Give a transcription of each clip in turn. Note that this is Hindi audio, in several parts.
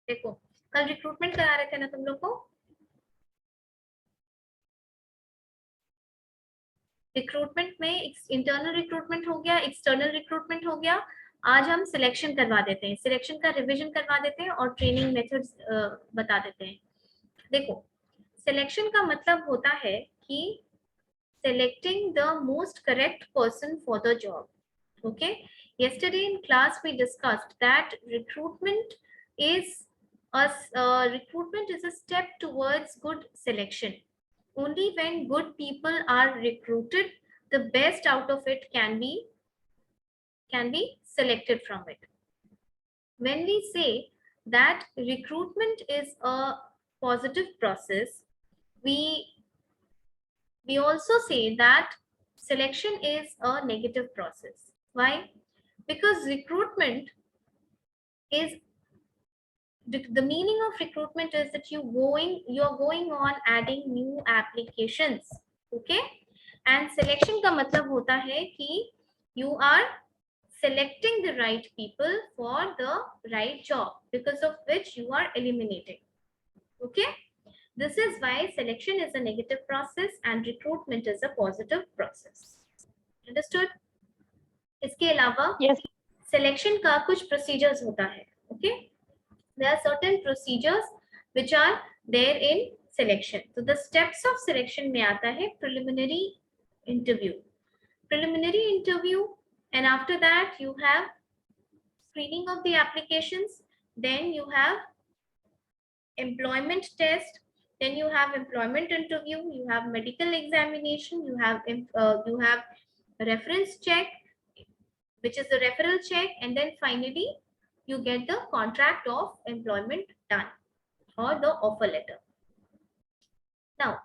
देखो कल रिक्रूटमेंट करा रहे थे ना तुम लोग को, रिक्रूटमेंट में इंटरनल रिक्रूटमेंट हो गया, एक्सटर्नल रिक्रूटमेंट हो गया। आज हम सिलेक्शन करवा देते हैं, सिलेक्शन का रिवीजन करवा देते हैं और ट्रेनिंग मेथड्स बता देते हैं। देखो सिलेक्शन का मतलब होता है कि selecting the most correct person for the job. Okay, yesterday in class we discussed that is recruitment is a step towards good selection. Only when good people are recruited, the best out of it can be selected from it. When we say that recruitment is a positive process, we also say that selection is a negative process. Why? Because recruitment is the meaning of recruitment is that you're going on adding new applications. Okay, and selection का मतलब होता है कि you are selecting the right people for the right job, because of which you are eliminating. Okay, this is why selection is a negative process and recruitment is a positive process. Understood? इसके अलावा Yes. selection का कुछ procedures होता है. Okay, there are certain procedures which are there in selection. So the steps of selection में आता है preliminary interview, and after that you have screening of the applications, then you have employment test, then you have employment interview, you have medical examination, you have reference check, which is the referral check, and then finally you get the contract of employment done or the offer letter. Now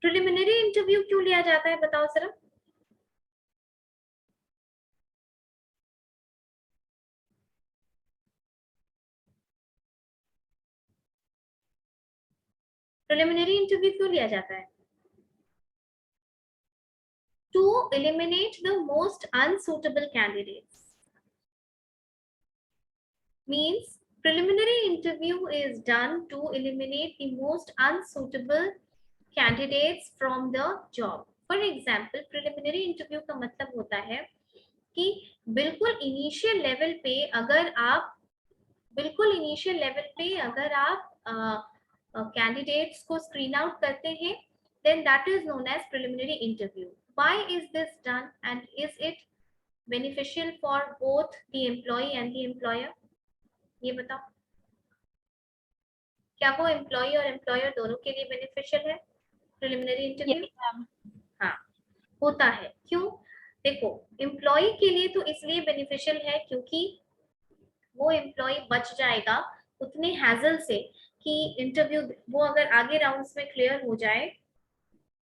preliminary interview क्यों लिया जाता है बताओ जरा. preliminary interview क्यों लिया जाता है? To eliminate the most unsuitable candidates. Means preliminary interview is done to eliminate the most unsuitable candidates from the job. For example, preliminary interview का मतलब होता है कि बिल्कुल इनिशियल लेवल पे अगर आप कैंडिडेट्स को स्क्रीन आउट करते हैं, then that is known as preliminary interview. Why is this done and is it beneficial for both the employee and the employer? ये बताओ, क्या वो एम्प्लॉय और एम्प्लॉयर दोनों के लिए बेनिफिशियल है प्रिलिमिनरी इंटरव्यू? हाँ होता है. क्यों? देखो एम्प्लॉय के लिए तो इसलिए बेनिफिशियल है क्योंकि वो एम्प्लॉय बच जाएगा उतने हैजल से कि इंटरव्यू वो अगर आगे राउंड्स में क्लियर हो जाए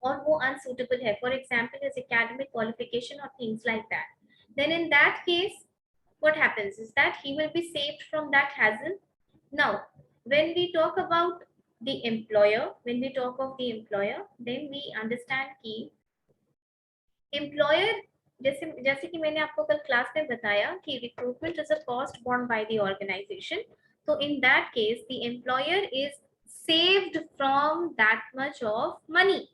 और वो अनसुटेबल है, for example his academic qualification और things like that, then in that case what happens is that he will be saved from that hassle. Now when we talk of the employer, then we understand कि employer जैसे कि मैंने आपको कल क्लास में बताया कि recruitment is a cost borne by the organization. So in that case the employer is saved from that much of money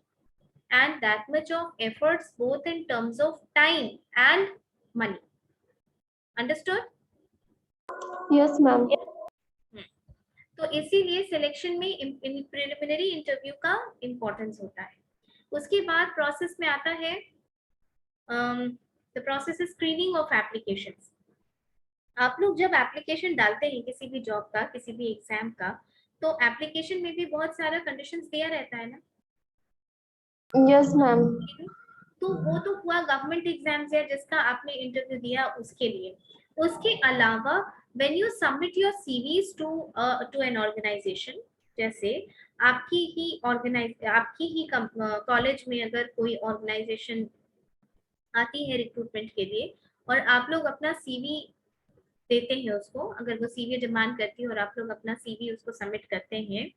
and that much of efforts, both in terms of time and money. Understood? Yes, ma'am. तो इसीलिए सिलेक्शन में प्रिलिमिनरी इंटरव्यू का इंपॉर्टेंस होता है. उसके बाद प्रोसेस में आता है the process is screening of applications. आप लोग जब एप्लीकेशन डालते हैं किसी भी जॉब का, किसी भी एग्जाम का, तो एप्लीकेशन में भी बहुत सारा कंडीशंस दिया रहता है ना. Yes ma'am. तो वो तो हुआ गवर्नमेंट एग्जाम्स या जिसका आपने इंटरव्यू दिया उसके लिए. उसके अलावा when you submit your CVs to an organization, जैसे आपकी ही कॉलेज में अगर कोई ऑर्गेनाइजेशन आती है रिक्रूटमेंट के लिए और आप लोग अपना सीवी देते हैं उसको, अगर वो सीवी डिमांड करती है और आप लोग अपना सीवी उसको सबमिट करते हैं,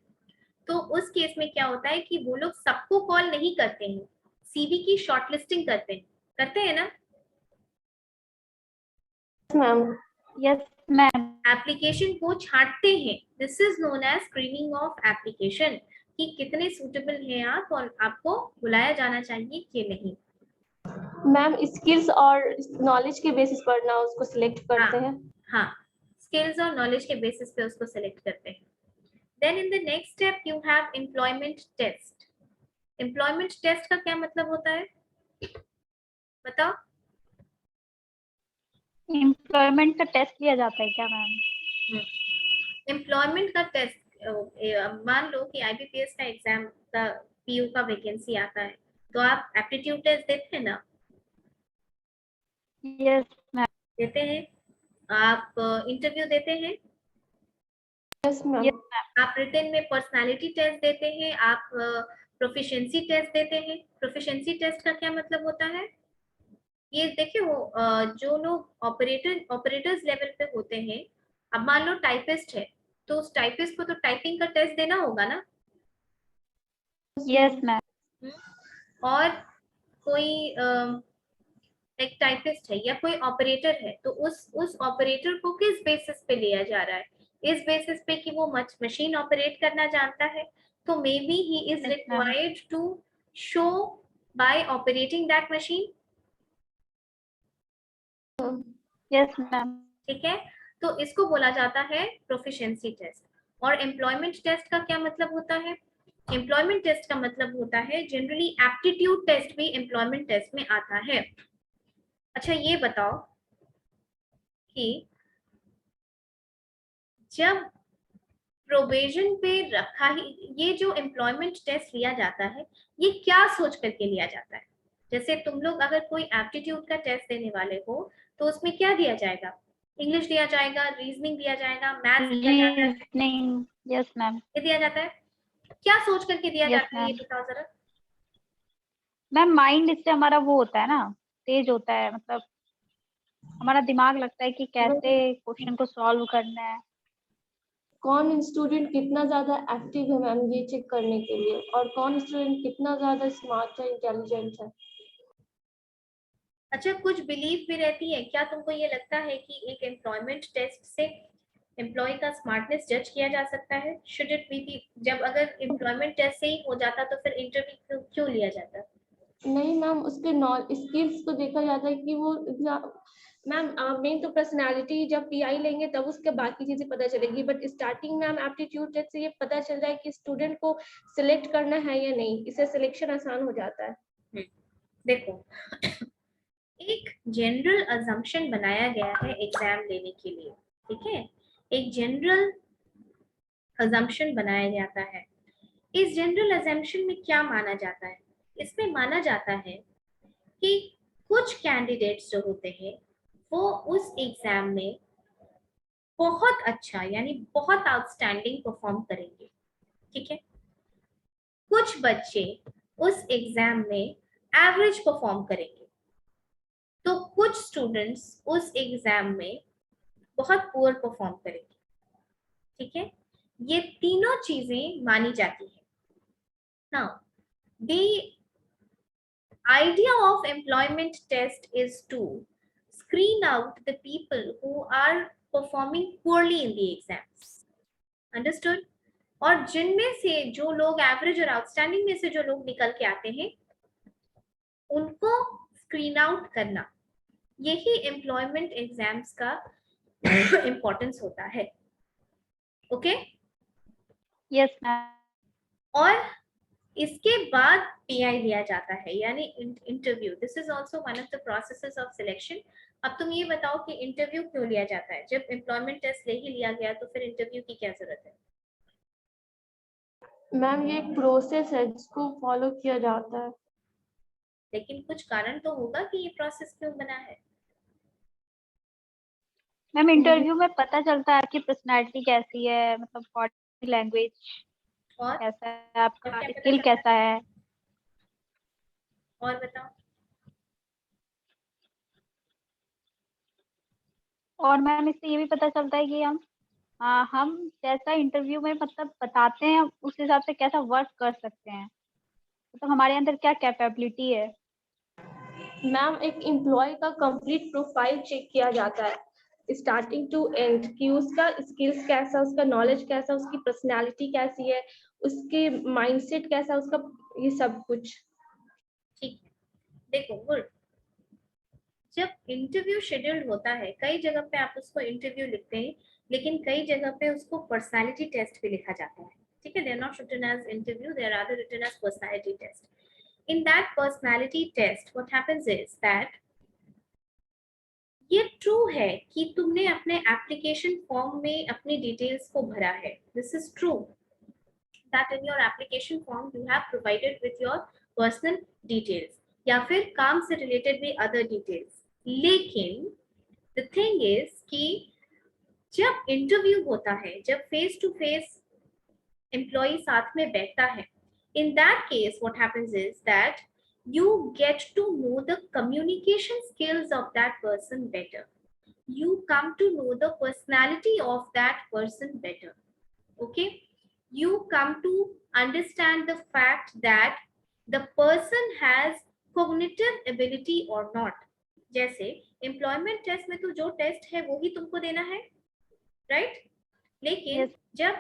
तो उस केस में क्या होता है कि वो लोग सबको कॉल नहीं करते हैं, सीवी की शॉर्टलिस्टिंग करते हैं ना. Ma'am yes ma'am. एप्लीकेशन को छांटते हैं, this is known as screening of application, कि कितने सूटेबल हैं आप और आपको बुलाया जाना चाहिए कि नहीं। मैम स्किल्स और नॉलेज के बेसिस पर ना उसको सिलेक्ट करते हैं। हाँ, स्किल्स और नॉलेज के बेसिस पे उसको सिलेक्ट करते हैं। Then in the next step you have employment test. Employment test का क्या मतलब होता है, बताओ। एम्प्लॉयमेंट का टेस्ट लिया जाता है क्या मैम? एम्प्लॉयमेंट का टेस्ट, मान लो कि आईबीपीएस का एग्जाम का पीयू का वैकेंसी आता है, तो आप एप्टीट्यूड टेस्ट देते हैं ना? Yes ma'am. देते हैं। आप इंटरव्यू देते हैं। Yes ma'am. Yes ma'am. आप रिटन में पर्सनालिटी टेस्ट देते हैं, आप प्रोफिशिएंसी टेस्ट देते हैं। प्रोफिशिएंसी टेस्ट का क्या मतलब होता है, ये देखिए वो जो लोग ऑपरेटर्स लेवल पे होते हैं, अब मान लो टाइपिस्ट है, तो उस टाइपिस्ट को तो टाइपिंग का टेस्ट देना होगा ना। Yes ma'am. हम्म, और कोई एक टाइपिस्ट है या कोई ऑपरेटर है, तो उस ऑपरेटर को किस बेसिस पे लिया जा रहा है, इस बेसिस पे कि वो मशीन ऑपरेट करना जानता है, तो may be he is Yes, ma'am. Required to show by operating that machine. Yes ma'am. ठीक है, तो इसको बोला जाता है प्रोफिशिएंसी टेस्ट। और एम्प्लॉयमेंट टेस्ट का क्या मतलब होता है, एम्प्लॉयमेंट टेस्ट का मतलब होता है, जनरली एप्टीट्यूड टेस्ट भी एम्प्लॉयमेंट टेस्ट में आता है। अच्छा ये बताओ कि जब प्रोबेशन पे रखा ही, ये जो एम्प्लॉयमेंट टेस्ट लिया जाता है, ये क्या सोच करके लिया जाता है, जैसे तुम लोग अगर कोई एप्टीट्यूड का टेस्ट देने वाले हो, तो उसमें क्या दिया जाएगा, इंग्लिश दिया जाएगा, रीजनिंग दिया जाएगा, मैथ्स दिया जाता है, रीजनिंग। Yes ma'am. ये दिया जाता है, क्या सोच करके दिया यस जाता है, ये मैम। बताओ जरा। मैम माइंड इससे हमारा वो होता है ना, तेज होता है, मतलब हमारा दिमाग लगता है कि कैसे क्वेश्चन को सॉल्व करना है। कौन स्टूडेंट कितना ज्यादा एक्टिव है मैम, ये चेक करने के लिए, और कौन स्टूडेंट कितना ज्यादा स्मार्ट है, इंटेलिजेंट है। अच्छा कुछ बिलीफ भी रहती है क्या, तुमको ये लगता है कि एक एम्प्लॉयमेंट टेस्ट से एम्प्लॉय का स्मार्टनेस जज किया जा सकता है, शुड इट बी, जब अगर एम्प्लॉयमेंट टेस्ट से ही हो जाता तो फिर इंटरव्यू क्यों लिया जाता? नहीं मैम, उसके स्किल्स को देखा जाता है कि वो मैम मेन तो पर्सनालिटी जब पीआई लेंगे तब उसके बाकी चीजें पता चलेगी, बट स्टार्टिंग में हम एप्टीट्यूड टेस्ट से ये पता चल रहा है कि स्टूडेंट को सिलेक्ट करना है या नहीं, इससे सिलेक्शन आसान हो जाता है। देखो एक जनरल अजम्पशन बनाया गया है एग्जाम लेने के लिए, ठीक है, एक जनरल अजम्पशन बनाया जाता है। इस जनरल अजम्पशन में क्या माना जाता है, इसमें माना जाता है कि कुछ कैंडिडेट्स जो होते हैं वो उस एग्जाम में बहुत अच्छा यानी बहुत आउटस्टैंडिंग परफॉर्म करेंगे, ठीक है, कुछ बच्चे उस एग्जाम में एवरेज परफॉर्म करेंगे, तो कुछ स्टूडेंट्स उस एग्जाम में बहुत पुअर परफॉर्म करेंगे, ठीक है, ये तीनों चीजें मानी जाती है। Now the idea of employment test is to screen out the people who are performing poorly in the exams, understood, और जिनमें से जो लोग एवरेज और आउटस्टैंडिंग में से जो लोग निकल के आते हैं उनको स्क्रीन आउट करना, यही एम्प्लॉयमेंट एग्जाम्स का इंपॉर्टेंस होता है। Okay yes ma'am. और इसके बाद पीआई दिया जाता है यानी interview, this is also one of the processes of selection. अब तुम ये बताओ कि इंटरव्यू क्यों लिया जाता है, जब एम्प्लॉयमेंट टेस्ट ले ही लिया गया तो फिर इंटरव्यू की क्या जरूरत है? मैम ये एक प्रोसेस है जिसको फॉलो किया जाता है। लेकिन कुछ कारण तो होगा कि ये प्रोसेस क्यों बना है। मैम इंटरव्यू में पता चलता है आपकी पर्सनालिटी कैसी है, मतलब बॉडी लैंग्वेज और कैसा है, और आपका क्या पता स्किल चलता है, कैसा है। और बताओ। और मैम इससे ये भी पता चलता है कि हम जैसा इंटरव्यू में मतलब बताते हैं उस हिसाब से कैसा वर्क कर सकते हैं, तो हमारे अंदर क्या कैपेबिलिटी है। मैम एक एम्प्लॉय का कंप्लीट प्रोफाइल चेक किया जाता है, स्टार्टिंग टू एंड कि उसका स्किल्स कैसा, उसका नॉलेज कैसा, उसकी पर्सनालिटी कैसी है, उसके माइंडसेट कैसा, उसका ये सब कुछ। ठीक है, देखो गुड। जब इंटरव्यू शेड्यूल होता है, कई जगह पे आप उसको इंटरव्यू लिखते हैं, लेकिन कई जगह पे उसको पर्सनालिटी टेस्ट भी लिखा जाता है। ठीक है, they are not written as interview, they are rather written as personality test. In that personality test what happens is that ये ट्रू है कि तुमने अपने एप्लीकेशन फॉर्म में अपनी डिटेल्स को भरा है, this is true that in your application form you have provided with your personal details या फिर काम से related भी other details। लेकिन the thing is कि जब इंटरव्यू होता है, जब फेस टू फेस एम्प्लॉय साथ में बैठता है, in that case what happens is that you get to know the communication skills of that person better, you come to know the personality of that person better, okay, you come to understand the fact that the person has cognitive ability or not। जैसे एम्प्लॉयमेंट टेस्ट में तो जो टेस्ट है वो ही तुमको देना है, राइट? लेकिन Yes. जब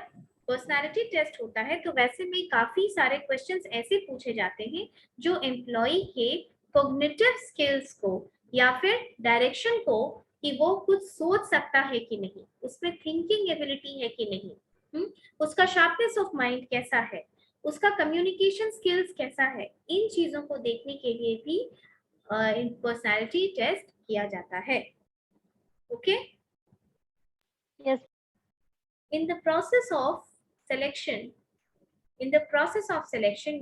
पर्सनालिटी टेस्ट होता है तो वैसे में काफी सारे क्वेश्चंस ऐसे पूछे जाते हैं जो एम्प्लॉय के कॉग्निटिव स्किल्स को या फिर डायरेक्शन को, कि वो कुछ सोच सकता है कि नहीं, उसमें थिंकिंग एबिलिटी है कि नहीं, उसका शार्पनेस ऑफ माइंड कैसा है, उसका कम्युनिकेशन स्किल्स कैसा है, इन चीजों को देखने के लिए भी पर्सनालिटी टेस्ट किया जाता है। Okay, Yes. in the process of selection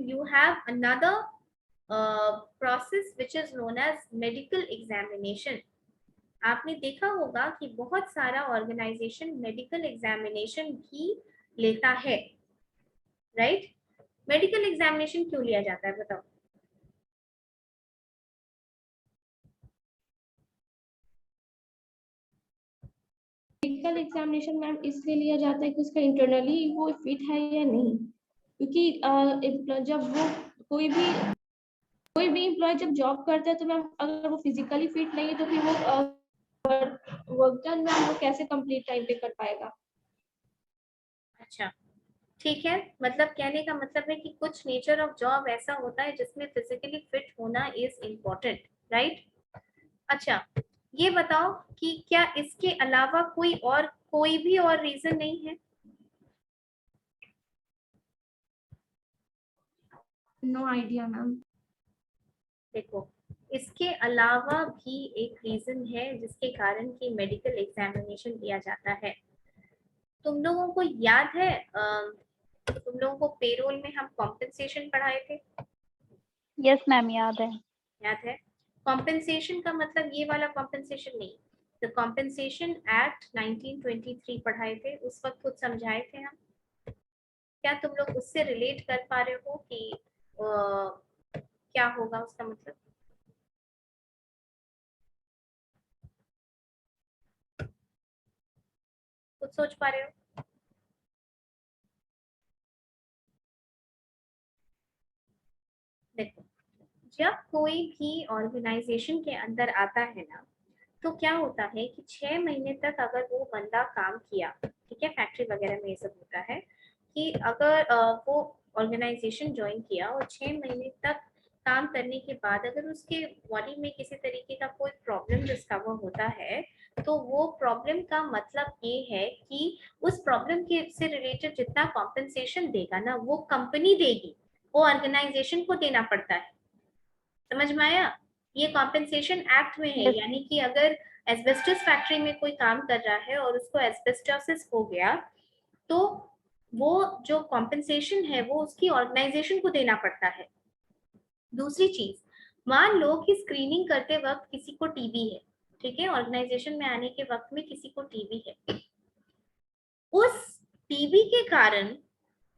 you have another process which is known as medical examination। आपने देखा होगा कि बहुत सारा ऑर्गेनाइजेशन मेडिकल एग्जामिनेशन भी लेता है, राइट? मेडिकल एग्जामिनेशन क्यों लिया जाता है, बताओ? मेडिकल एग्जामिनेशन मैम इसलिए लिया जाता है कि उसका इंटरनली वो फिट है या नहीं, क्योंकि जब वो कोई भी एम्प्लॉय जब जॉब करता है तो मैम अगर वो फिजिकली फिट नहीं है तो फिर वो वर्क डन मैम वो कैसे कंप्लीट टाइम पे कर पाएगा। अच्छा, ठीक है, मतलब कहने का मतलब है कि कुछ नेचर ऑफ जॉब ऐसा होता है जिसमें फिजिकली फिट होना इज इम्पोर्टेंट, राइट? अच्छा, ये बताओ कि क्या इसके अलावा कोई भी और रीजन नहीं है? No idea ma'am. देखो, इसके अलावा भी एक रीजन है जिसके कारण कि मेडिकल एग्जामिनेशन दिया जाता है। तुम लोगों को याद है, तुम लोगों को पेरोल में हम कॉम्पेंसेशन पढ़ाए थे? Yes मैम, याद है। याद है? कॉम्पेंसेशन का मतलब ये वाला कॉम्पेंसेशन नहीं, द कॉम्पेंसेशन एक्ट 1923 पढ़ाए थे, उस वक्त कुछ समझाए थे हम। क्या तुम लोग उससे रिलेट कर पा रहे हो कि क्या होगा उसका मतलब? कुछ सोच पा रहे हो? देखो, जब कोई भी ऑर्गेनाइजेशन के अंदर आता है ना, तो क्या होता है कि 6 महीने तक अगर वो बंदा काम किया, ठीक है, फैक्ट्री वगैरह में ये सब होता है कि अगर वो ऑर्गेनाइजेशन ज्वाइन किया और 6 महीने तक काम करने के बाद अगर उसके बॉडी में किसी तरीके का कोई प्रॉब्लम डिस्कवर होता है, तो वो प्रॉब्लम का मतलब ये है कि उस प्रॉब्लम के से रिलेटेड जितना कॉम्पेंसेशन देगा ना, वो कंपनी देगी, वो ऑर्गेनाइजेशन को देना पड़ता है। समझ में आया? ये कॉम्पेंसेशन एक्ट में है, Yes. यानी कि अगर एस्बेस्टस फैक्ट्री में कोई काम कर रहा है और उसको एस्बेस्टोसिस हो गया, तो वो जो कॉम्पेंसेशन है वो उसकी ऑर्गेनाइजेशन को देना पड़ता है। दूसरी चीज, मान लो कि स्क्रीनिंग करते वक्त किसी को टीबी है, ठीक है, ऑर्गेनाइजेशन में आने के वक्त में किसी को टीबी है, उस टीबी के कारण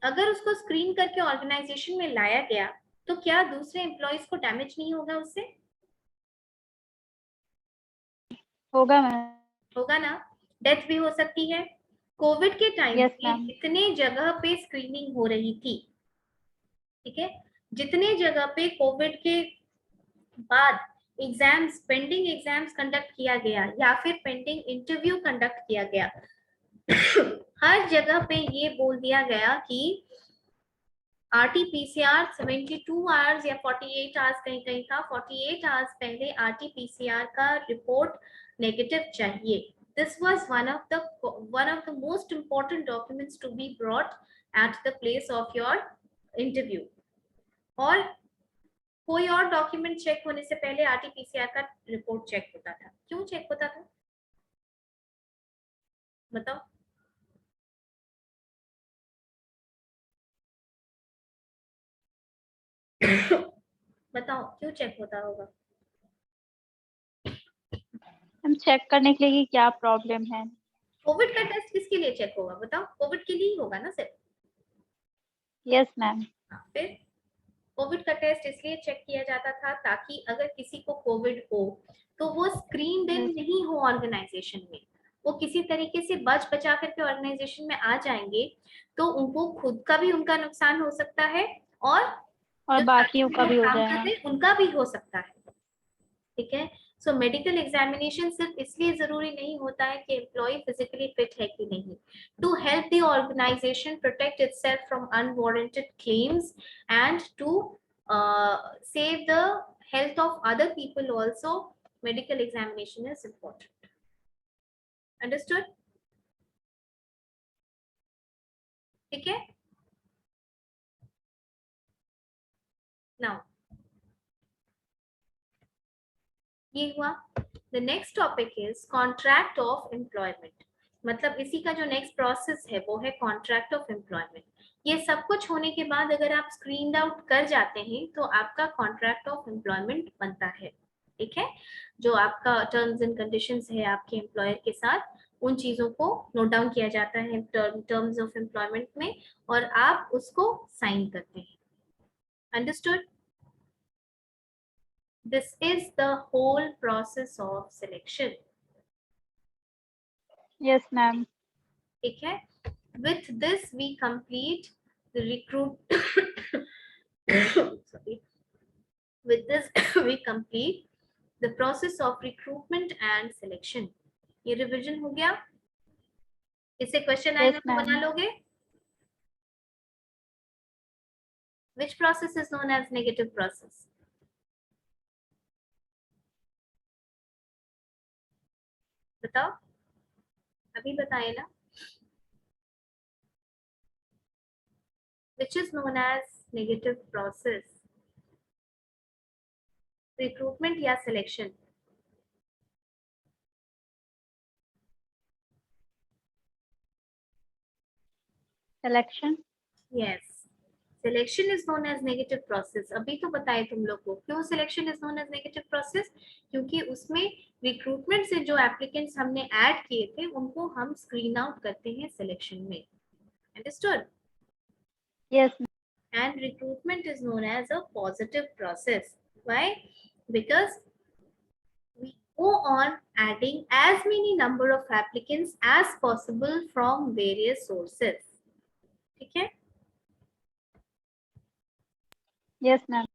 अगर उसको स्क्रीन करके ऑर्गेनाइजेशन में लाया गया, तो क्या दूसरे एम्प्लॉयज को डैमेज नहीं होगा उससे? होगा मैम। होगा ना, डेथ भी हो सकती है। कोविड के टाइम Yes पे मैम। जितने जगह पे स्क्रीनिंग हो रही थी, ठीक है, जितने जगह पे कोविड के बाद एग्जाम्स, पेंडिंग एग्जाम्स कंडक्ट किया गया या फिर पेंडिंग इंटरव्यू कंडक्ट किया गया, हर जगह पे ये बोल दिया गया कि RT-PCR 72 आवर्स या 48 आवर्स, कहीं कहीं था 48 आवर्स पहले RT-PCR का रिपोर्ट नेगेटिव चाहिए. This was one of the most important documents to be brought at the place of your interview. और कोई और डॉक्यूमेंट चेक होने से पहले RT-PCR का रिपोर्ट चेक होता था. क्यों चेक होता था बताओ? बताओ क्यों चेक होता होगा? हम चेक करने के लिए कि क्या प्रॉब्लम है. कोविड का टेस्ट किसके लिए चेक होगा बताओ? कोविड के लिए ही होगा ना सिर्फ. Yes ma'am. फिर कोविड का टेस्ट इसलिए चेक किया जाता था ताकि अगर किसी को कोविड हो तो वो स्क्रीन इन नहीं हो ऑर्गेनाइजेशन में, वो किसी तरीके से बच बचा करके ऑर्गेनाइजेशन में आ जाएंगे तो उनको खुद का भी उनका नुकसान हो सकता है और बाकियों का भी हो जाएगा, उनका भी हो सकता है. ठीक है. सो मेडिकल एग्जामिनेशन सिर्फ इसलिए जरूरी नहीं होता है कि एम्प्लॉय फिजिकली फिट है कि नहीं. To help the organisation protect itself from unwarranted claims and to save the health of other people also, medical examination is important. Understood? ठीक है. Now ये हुआ. The next topic is contract of employment. मतलब इसी का जो नेक्स्ट प्रोसेस है वो है कॉन्ट्रैक्ट ऑफ एम्प्लॉयमेंट. ये सब कुछ होने के बाद अगर आप स्क्रीन आउट कर जाते हैं तो आपका कॉन्ट्रैक्ट ऑफ एम्प्लॉयमेंट बनता है. ठीक है. जो आपका टर्म्स एंड कंडीशंस है आपके एम्प्लॉयर के साथ, उन चीजों को नोट डाउन किया जाता है टर्म्स ऑफ एम्प्लॉयमेंट में और आप उसको साइन करते हैं. Understood? This is the whole process of selection. Yes ma'am. ठीक है. With this we complete the sorry. With this we complete the process of recruitment and selection. ये रिवीजन हो गया. इसे क्वेश्चन आएगा तो बना लोगे. Which process is known as negative process? बताओ. अभी बताए ना. Which is known as negative process? Recruitment या selection? Selection. Yes. Selection is known as negative process. अभी तो बताए तुम लोग को क्यों selection is known as negative process? क्योंकि उसमें recruitment से जो applicants हमने add किए थे उनको हम screen out करते हैं selection में. Understood? Yes. And recruitment is known as a positive process. Why? Because we go on adding as many number of applicants as possible from various sources. ठीक है? Yes ma'am.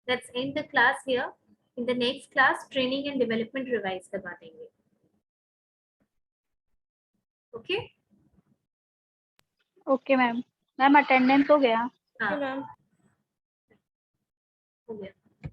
Let's end the class here. In the next class, training and development revise करवा देंगे. Okay? Okay ma'am. Ma'am attendance हो गया? हाँ. मैम हो गया.